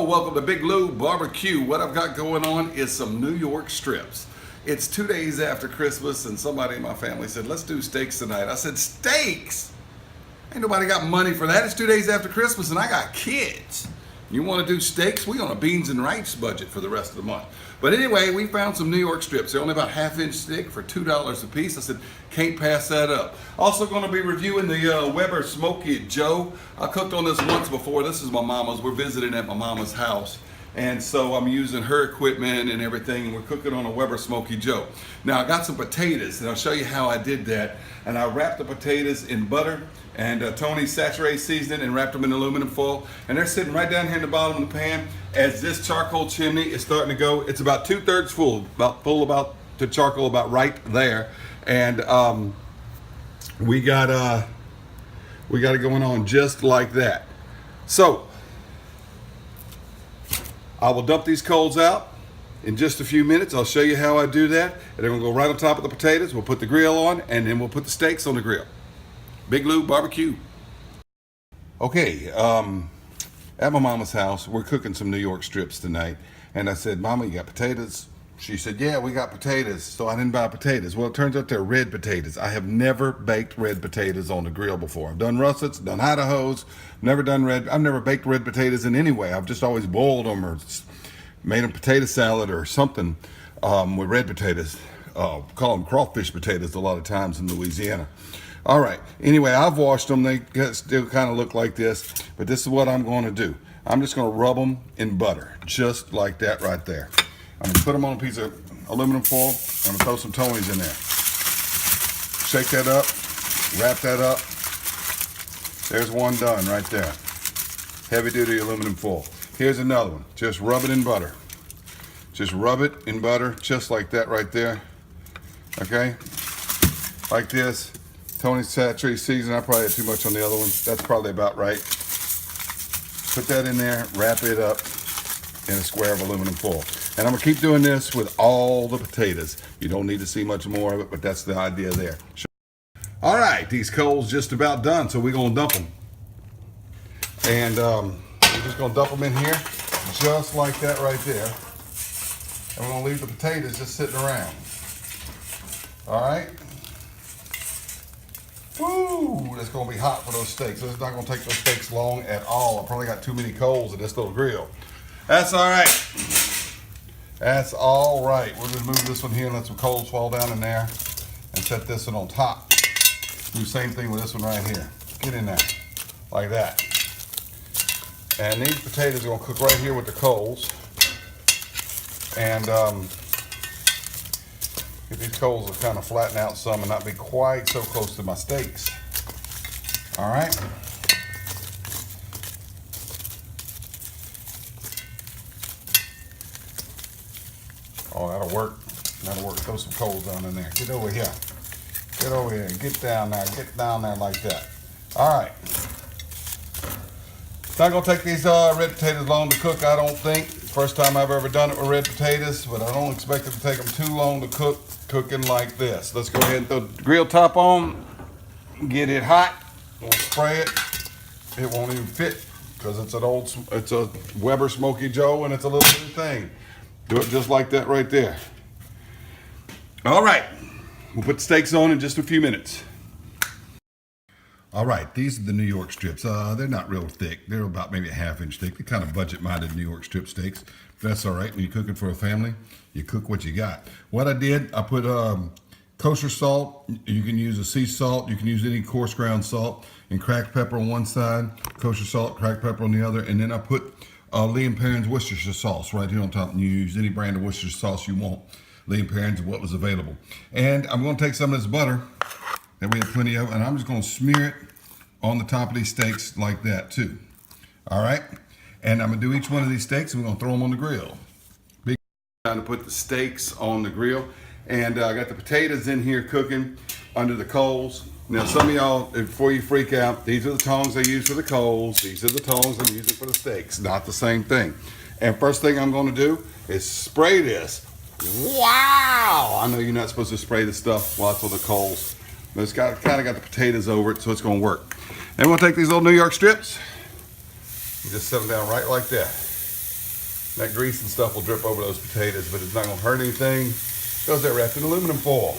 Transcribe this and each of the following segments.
welcome to Big Lou Barbecue. What I've got going on is some New York strips. It's 2 days after Christmas and somebody in my family said, let's do steaks tonight. I said, steaks? Ain't nobody got money for that. It's 2 days after Christmas and I got kids. You want to do steaks? We on a beans and rice budget for the rest of the month. But anyway, we found some New York strips. They're only about half-inch thick for $2 a piece. I said, can't pass that up. Also going to be reviewing the Weber Smokey Joe. I cooked on this once before. This is my mama's. We're visiting at my mama's house. And so I'm using her equipment and everything, and we're cooking on a Weber Smokey Joe. Now I got some potatoes, and I'll show you how I did that. And I wrapped the potatoes in butter and Tony's saturated seasoning and wrapped them in aluminum foil. And they're sitting right down here in the bottom of the pan as this charcoal chimney is starting to go. It's about 2/3 full, about the charcoal about right there. And we got it going on just like that. So I will dump these coals out in just a few minutes. I'll show you how I do that. And then we'll go right on top of the potatoes. We'll put the grill on, and then we'll put the steaks on the grill. Big Lou Barbecue. Okay, at my mama's house, we're cooking some New York strips tonight. And I said, Mama, you got potatoes? She said, yeah, we got potatoes. So I didn't buy potatoes. Well, it turns out they're red potatoes. I have never baked red potatoes on the grill before. I've done russets, done Idahos, I've never baked red potatoes in any way. I've just always boiled them or made them potato salad or something with red potatoes. Call them crawfish potatoes a lot of times in Louisiana. All right, anyway, I've washed them. They still kind of look like this, but this is what I'm going to do. I'm just going to rub them in butter, just like that right there. I'm going to put them on a piece of aluminum foil. I'm going to throw some Tony's in there. Shake that up, wrap that up. There's one done right there. Heavy duty aluminum foil. Here's another one. Just rub it in butter. Just rub it in butter, just like that right there. Okay? Like this. Tony's saturated seasoning. I probably had too much on the other one. That's probably about right. Put that in there, wrap it up in a square of aluminum foil. And I'm gonna keep doing this with all the potatoes. You don't need to see much more of it, but that's the idea there. All right, these coals just about done, so we're gonna dump them. And we're just gonna dump them in here, just like that right there. And we're gonna leave the potatoes just sitting around. All right. Ooh, it's gonna be hot for those steaks. It's not gonna take those steaks long at all. I probably got too many coals in this little grill. That's all right. That's all right. We'll just move this one here and let some coals fall down in there and set this one on top. Do the same thing with this one right here. Get in there, like that. And these potatoes are gonna cook right here with the coals. And get these coals to kind of flatten out some and not be quite so close to my steaks. All right. Oh, that'll work. That'll work. Throw some coals down in there. Get over here. Get over here. Get down there. Get down there like that. All right. It's not gonna take these red potatoes long to cook, I don't think. First time I've ever done it with red potatoes, but I don't expect it to take them too long to cook, cooking like this. Let's go ahead and throw the grill top on, get it hot, we'll spray it. It won't even fit because it's a Weber Smokey Joe and it's a little bitty thing. Do it just like that right there. All right, we'll put the steaks on in just a few minutes. All right, these are the New York strips. They're not real thick. They're about maybe a half-inch thick. They're kind of budget-minded New York strip steaks. That's all right. When you're cooking for a family, you cook what you got. What I did, I put kosher salt. You can use a sea salt. You can use any coarse ground salt. And cracked pepper on one side, kosher salt, cracked pepper on the other. And then I put Lee & Perrins Worcestershire sauce right here on top. And you use any brand of Worcestershire sauce you want. Lee & Perrins is what was available. And I'm going to take some of this butter that we have plenty of, and I'm just going to smear it on the top of these steaks like that too. All right, and I'm going to do each one of these steaks, and we're going to throw them on the grill. Big time to put the steaks on the grill, and I got the potatoes in here cooking under the coals. Now, some of y'all, before you freak out, these are the tongs I use for the coals. These are the tongs I'm using for the steaks. Not the same thing. And first thing I'm going to do is spray this. Wow! I know you're not supposed to spray this stuff while it's on the coals. But it's kind of got the potatoes over it, so it's going to work. Then we'll take these little New York strips and just set them down right like that. That grease and stuff will drip over those potatoes, but it's not gonna hurt anything because they're wrapped in aluminum foil.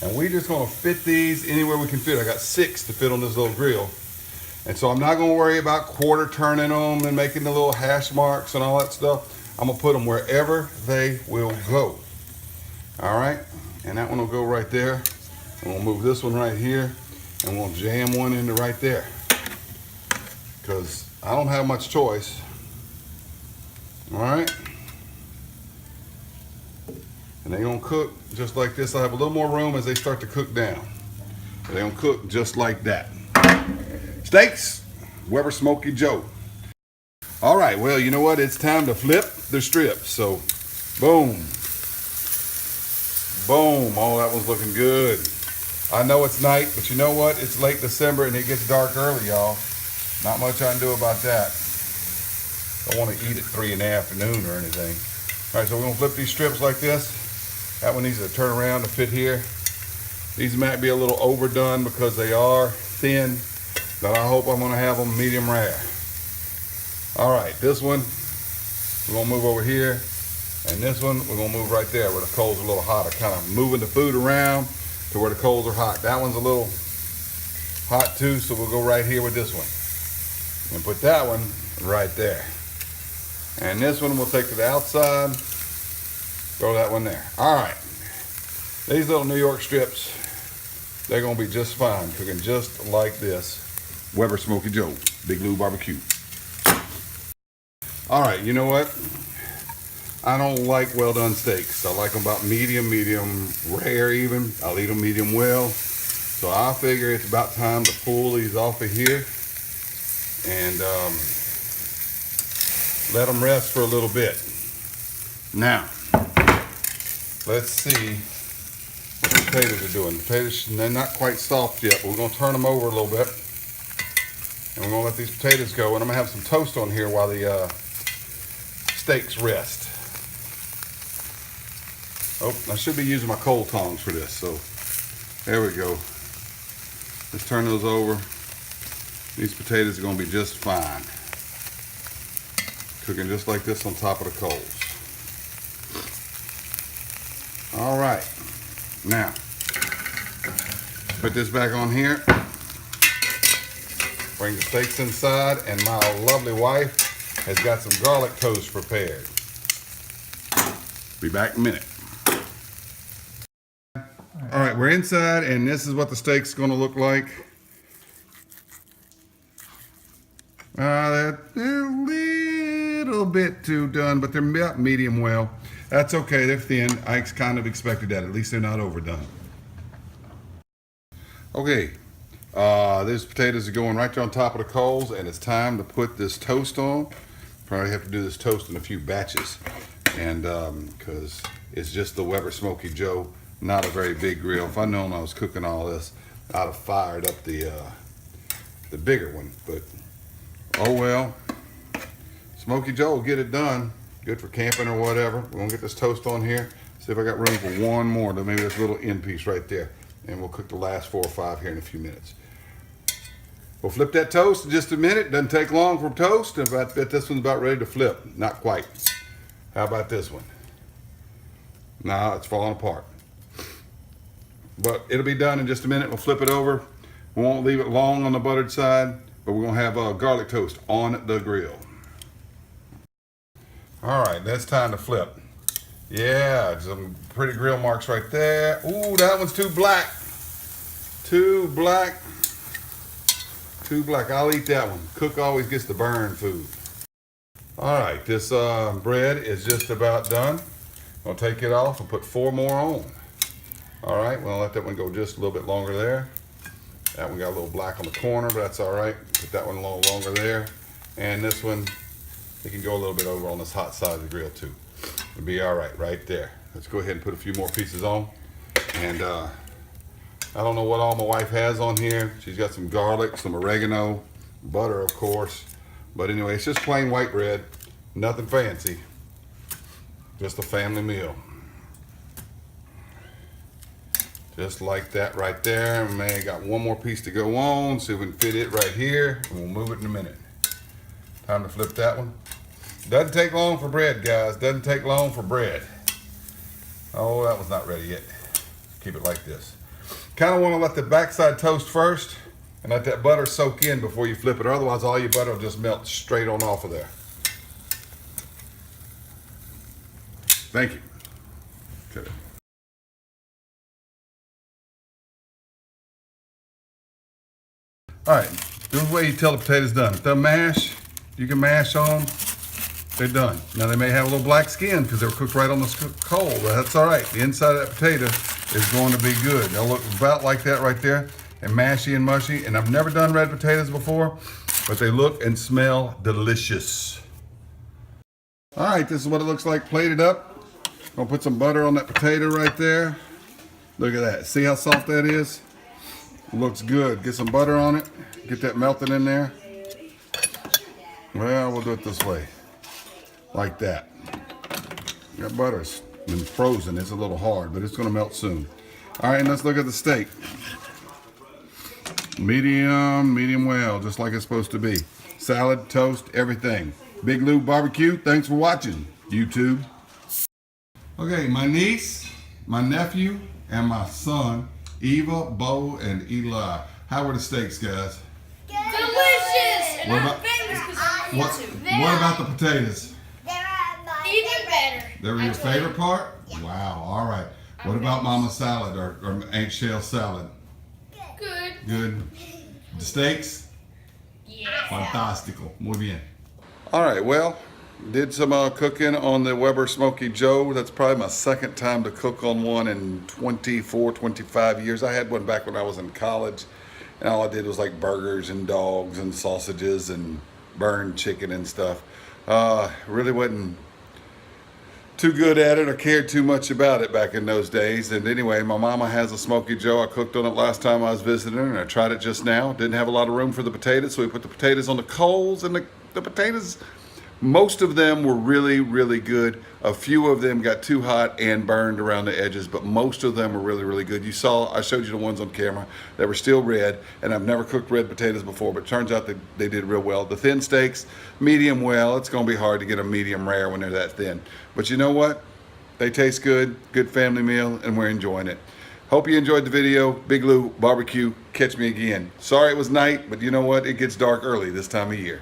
And we're just gonna fit these anywhere we can fit. I got 6 to fit on this little grill. And so I'm not gonna worry about quarter turning them and making the little hash marks and all that stuff. I'm gonna put them wherever they will go. All right, and that one will go right there. And we'll move this one right here and we'll jam one into right there. Because I don't have much choice. All right. And they're gonna cook just like this. I have a little more room as they start to cook down. They're gonna cook just like that. Steaks, Weber Smokey Joe. All right, well, you know what? It's time to flip the strips. So, boom. Boom. Oh, that one's looking good. I know it's night, but you know what? It's late December and it gets dark early, y'all. Not much I can do about that. Don't want to eat at 3 in the afternoon or anything. All right, so we're gonna flip these strips like this. That one needs to turn around to fit here. These might be a little overdone because they are thin, but I hope I'm gonna have them medium rare. All right, this one, we're gonna move over here. And this one, we're gonna move right there where the coals are a little hotter, kind of moving the food around to where the coals are hot. That one's a little hot too, so we'll go right here with this one. And put that one right there. And this one we'll take to the outside, throw that one there. All right, these little New York strips, they're gonna be just fine, cooking just like this. Weber Smokey Joe, Big Lou Barbecue. All right, you know what? I don't like well done steaks. I like them about medium rare even. I'll eat them medium well. So I figure it's about time to pull these off of here and let them rest for a little bit. Now, let's see what the potatoes are doing. The potatoes, they're not quite soft yet, but we're gonna turn them over a little bit. And we're gonna let these potatoes go. And I'm gonna have some toast on here while the steaks rest. Oh, I should be using my coal tongs for this, so there we go. Let's turn those over. These potatoes are gonna be just fine. Cooking just like this on top of the coals. All right, now, put this back on here. Bring the steaks inside, and my lovely wife has got some garlic toast prepared. Be back in a minute. All right, we're inside, and this is what the steak's gonna look like. They're a little bit too done, but they're about medium well. That's okay, they're thin. I kind of expected that. At least they're not overdone. Okay, these potatoes are going right there on top of the coals, and it's time to put this toast on. Probably have to do this toast in a few batches, and because it's just the Weber Smokey Joe, not a very big grill. If I'd known I was cooking all this, I'd have fired up the bigger one. But oh well, Smokey Joe will get it done. Good for camping or whatever. We're gonna get this toast on here. See if I got room for one more. Maybe this little end piece right there, and we'll cook the last 4 or 5 here in a few minutes. We'll flip that toast in just a minute. Doesn't take long for toast. I bet this one's about ready to flip. Not quite. How about this one? No, it's falling apart. But it'll be done in just a minute. We'll flip it over. We won't leave it long on the buttered side, but we're gonna have garlic toast on the grill. All right, that's time to flip. Yeah, some pretty grill marks right there. Ooh, that one's too black. Too black. Too black. I'll eat that one. Cook always gets the burn food. All right, this bread is just about done. I'll take it off and put 4 more on. All right, we'll let that one go just a little bit longer there. That one got a little black on the corner, but that's all right. Put that one a little longer there. And this one, it can go a little bit over on this hot side of the grill too. It'll be all right there. Let's go ahead and put a few more pieces on. And I don't know what all my wife has on here. She's got some garlic, some oregano, butter, of course. But anyway, it's just plain white bread, nothing fancy. Just a family meal. Just like that right there. Man, got one more piece to go on. See if we can fit it right here. And we'll move it in a minute. Time to flip that one. Doesn't take long for bread, guys. Doesn't take long for bread. Oh, that was not ready yet. Keep it like this. Kind of want to let the backside toast first and let that butter soak in before you flip it. Otherwise, all your butter will just melt straight on off of there. Thank you. Okay. All right, this is the way you tell the potatoes done. If they're mashed, you can mash on them. They're done. Now they may have a little black skin because they were cooked right on the coal, but that's all right. The inside of that potato is going to be good. They'll look about like that right there, and mashy and mushy. And I've never done red potatoes before, but they look and smell delicious. All right, this is what it looks like plated up. Gonna put some butter on that potato right there. Look at that. See how soft that is? Looks good. Get some butter on it. Get that melted in there. Well, we'll do it this way. Like that. That butter's been frozen. It's a little hard, but it's going to melt soon. All right, and let's look at the steak. Medium well, just like it's supposed to be. Salad, toast, everything. Big Lou Barbecue, thanks for watching, YouTube. Okay, my niece, my nephew, and my son, Eva, Bo, and Eli. How were the steaks, guys? Delicious! And What I'm about- famous because I'm on YouTube. What about the potatoes? Even better. They were your favorite part? Yeah. Wow, all right. What about Mama's salad or Aunt Shell's salad? Good. Good. The steaks? Yeah. Fantastical. Muy bien. All right, well, did some cooking on the Weber Smokey Joe. That's probably my second time to cook on one in 24, 25 years. I had one back when I was in college, and all I did was like burgers and dogs and sausages and burned chicken and stuff. Really wasn't too good at it or cared too much about it back in those days. And anyway, my mama has a Smokey Joe. I cooked on it last time I was visiting her, and I tried it just now. Didn't have a lot of room for the potatoes, so we put the potatoes on the coals, and the potatoes, most of them were really, really good. A few of them got too hot and burned around the edges, but most of them were really, really good. You saw, I showed you the ones on camera that were still red, and I've never cooked red potatoes before, but it turns out that they did real well. The thin steaks, medium well. It's gonna be hard to get a medium rare when they're that thin. But you know what? They taste good, good family meal, and we're enjoying it. Hope you enjoyed the video. Big Lou Barbecue, catch me again. Sorry it was night, but you know what? It gets dark early this time of year.